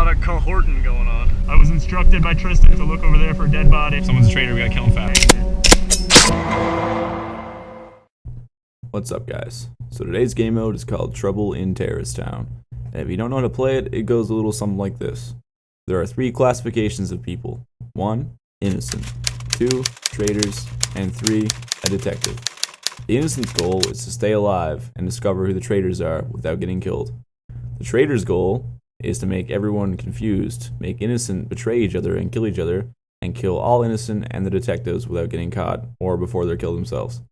lot of cohorting going on. I was instructed by Tristan to look over there for a dead body. Someone's a traitor, we gotta kill him fast. What's up, guys? So today's game mode is called Trouble in Terrorist Town. And if you don't know how to play it, it goes a little something like this. There are 3 classifications of people. 1, innocent. 2, traitors. And 3, a detective. The innocent's goal is to stay alive and discover who the traitors are without getting killed. The traitor's goal is to make everyone confused, make innocent betray each other and kill each other, and kill all innocent and the detectives without getting caught, or before they're killed themselves.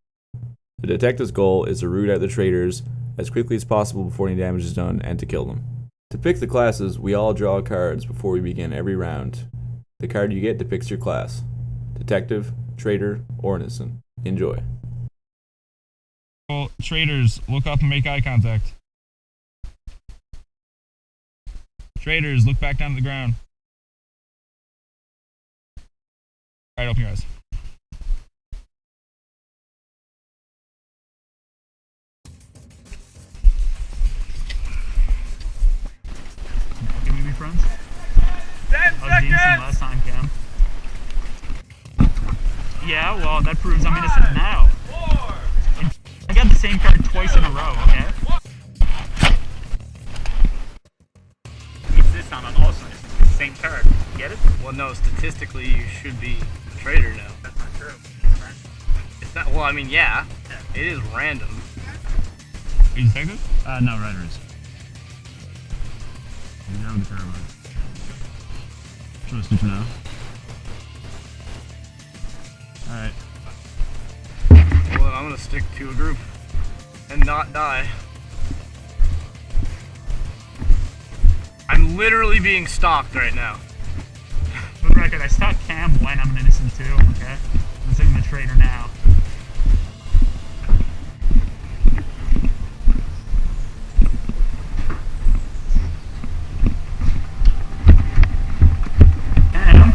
The detective's goal is to root out the traitors as quickly as possible before any damage is done, and to kill them. To pick the classes, we all draw cards before we begin every round. The card you get depicts your class: detective, traitor, or innocent. Enjoy. Well, traitors, look up and make eye contact. Traitors, look back down to the ground. Alright, open your eyes. Okay, we be friends? 10 seconds! Last time, Cam. Yeah, well, that proves I'm innocent now. 4. I got the same card twice in a row, okay? It's this time I'm also innocent. Same card. Get it? Well, no, statistically, you should be a traitor now. That's not true. It's random. It's not, well, I mean, yeah. It is random. Are you detective? No, Ryder is. You're down with the caravan. Trust me for now. Alright. Well, then I'm gonna stick to a group and not die. I'm literally being stalked right now. For the record, I stalked Cam when I'm an innocent too, okay? I'm saying I'm a traitor now. Cam?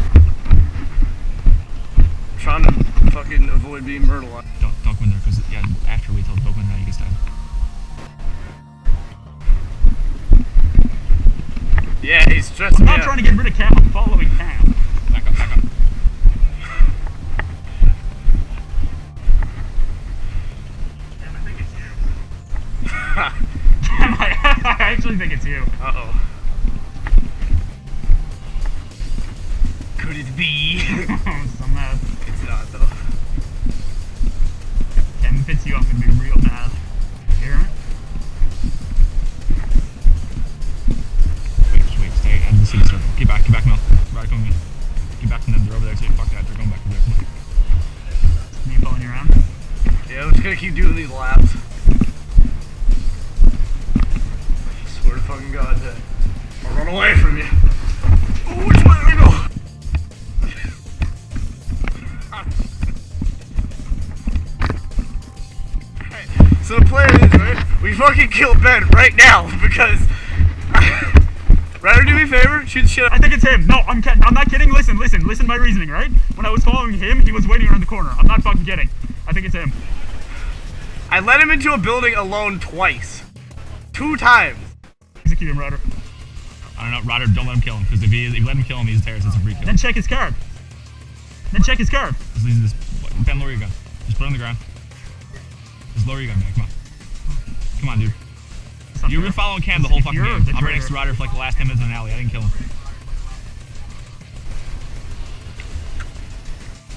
I'm trying to fucking avoid being murdered. Don't go in there, because yeah, after we tell the Pokemon how you get stabbed. Yeah, he's stressing I'm me not out. trying to get rid of Cam, I'm following Cam. Back up, back up. Damn, I think it's you. Cam, I actually think it's you. Uh-oh. Could it be? I'm so mad. It's not, though. Cam, if it's you, I'm gonna be real mad. You hear me? Wait, stay out of the city circle. Get back, Mel. Ryder, come with me. Get back from them, they're over there too. Fuck that, they're going back over there. Come on. Me following you around? Yeah, I'm just gonna keep doing these laps. I swear to fucking God that I'll run away from you. Oh, which way do I go? Alright, so the plan is, right? We fucking kill Ben right now because Ryder, do me a favor, shoot the shit I think it's him. No, I'm not kidding. Listen to my reasoning, right? When I was following him, he was waiting around the corner. I'm not fucking kidding. I think it's him. I let him into a building alone twice. 2 times. Execute him, Ryder. I don't know, Ryder, don't let him kill him, because if you let him kill him, he's a terrorist, it's a free kill. Then check his card. Ben, lower your gun. Just put it on the ground. Just lower your gun, man, come on. Come on, dude. You've been following Cam the whole fucking You're game. the I'm right next to traitor. Ryder for like the last 10 minutes in an alley. I didn't kill him.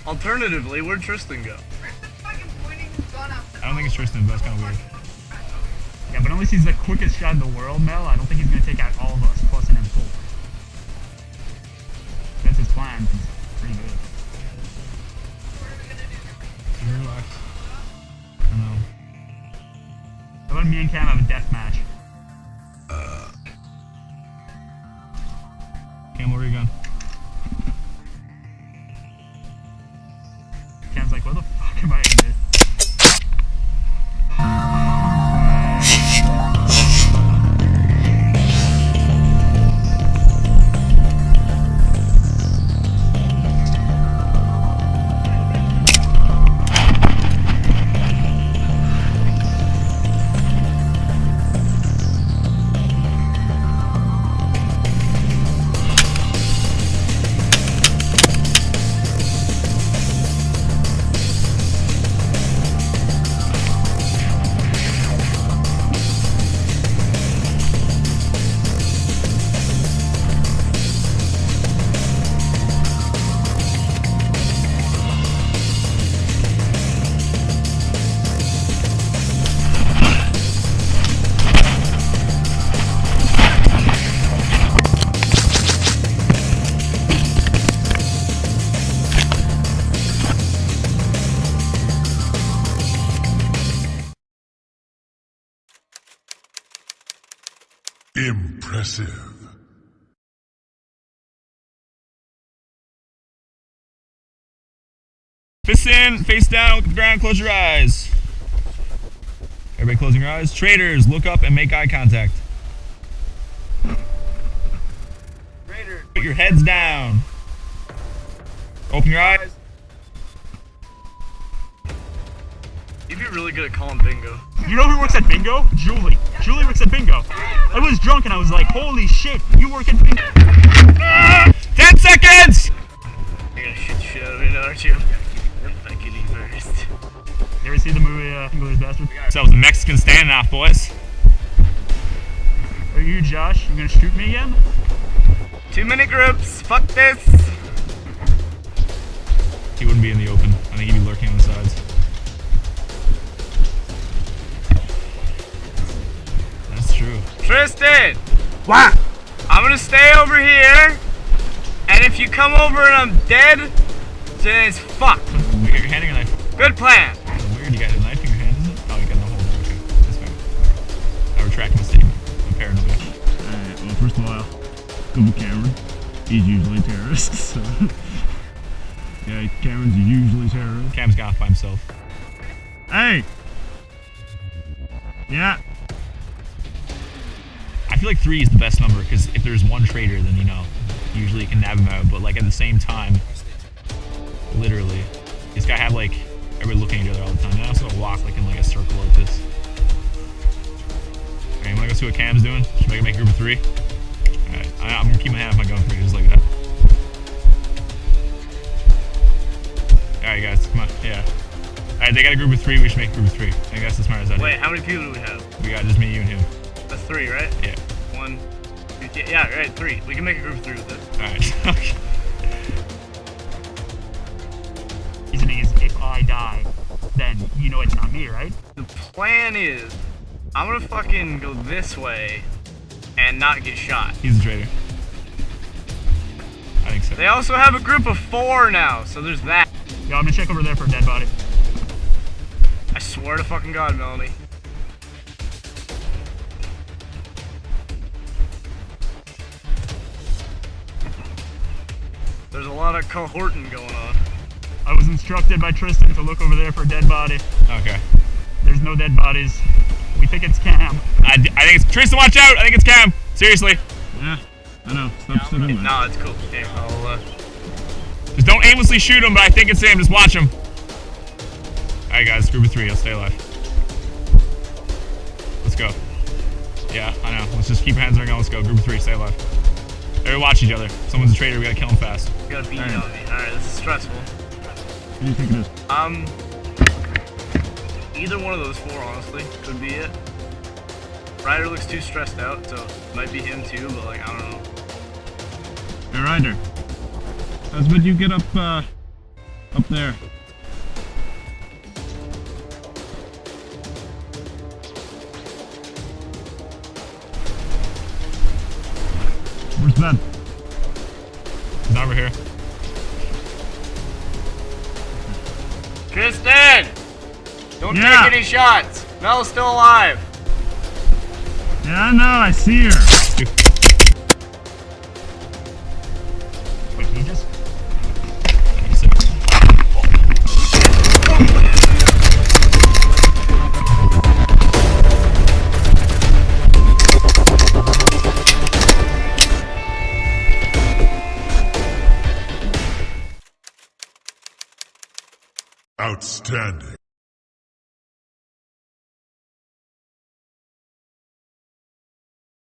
Alternatively, where'd Tristan go? I don't think it's Tristan, but that's kind of weird. Yeah, but unless he's the quickest shot in the world, Mel, I don't think he's gonna take out all of us, plus an M4. That's his plan. He's pretty good. Relax. I don't know. How about me and Cam have a death match? Cam, lower your gun. Cam's like, what the fuck am I in this? Impressive. Fists in, face down, look at the ground, close your eyes. Everybody closing your eyes. Traders, look up and make eye contact. Traders, put your heads down. Open your eyes. You'd be really good at calling bingo. You know who works at bingo? Julie. Julie works at bingo. I was drunk and I was like, holy shit, you work at bingo. 10 seconds! You're gonna shoot the shit out of me now, aren't you? I can eat first. You ever see the movie Inglourious Bastard? So that was a Mexican standoff, boys. Are you Josh? You gonna shoot me again? 2-minute groups. Fuck this. He wouldn't be in the open. I think he'd be lurking on the sides. That's true. Tristan! What? I'm gonna stay over here, and if you come over and I'm dead, then it's fucked. You got your hand in your knife. Good plan. Weird, you got a knife in your hand, is it? Oh, you got no hold. Okay, that's fine. I retract my statement. I'm paranoid. Alright, well, first of all, go with Cameron. He's usually a terrorist, so... yeah, Cameron's usually a terrorist. Cam's got off by himself. Hey! Yeah. I feel like 3 is the best number, because if there's one traitor, then, you know, usually you can nab him out, but, like, at the same time, literally, this guy have, like, everybody looking at each other all the time. They also walk, like, in, like, a circle like this. Alright, you wanna go see what Cam's doing? Should we make a group of 3? Alright, I'm gonna keep my hand off my gun for you, just like that. Alright, guys, come on, yeah. Alright, they got a group of 3, we should make a group of 3. I think that's the smartest idea. Wait, how many people do we have? We got just me, you, and him. That's 3, right? Yeah. 1, 2, yeah, right, 3. We can make a group of 3 with this. Alright, okay. Reasoning is, if I die, then you know it's not me, right? The plan is, I'm gonna fucking go this way and not get shot. He's a traitor. I think so. They also have a group of 4 now, so there's that. Yo, I'm gonna check over there for a dead body. I swear to fucking God, Melanie. There's a lot of cohorting going on. I was instructed by Tristan to look over there for a dead body. Okay. There's no dead bodies. We think it's Cam. I think it's Tristan. Watch out! I think it's Cam. Seriously. Yeah, I know. Stop stepping back. No, it's cool. Okay, I'll, Just don't aimlessly shoot him, but I think it's him. Just watch him. Alright, guys. Group of 3. I'll stay alive. Let's go. Yeah, I know. Let's just keep our hands on our gun. Let's go. Group of 3. Stay alive. Everybody watch each other. Someone's a traitor. We gotta kill him fast. you gotta beat on me. Alright, this is stressful. What do you think it is? Either one of those 4, honestly, could be it. Ryder looks too stressed out, so it might be him too, but like, I don't know. Hey, Ryder. How's about you get up there? Where's Ben? He's not over here. Tristan! Don't Yeah. take any shots! Mel's still alive! Yeah, I know. I see her. Wait, he just... Outstanding.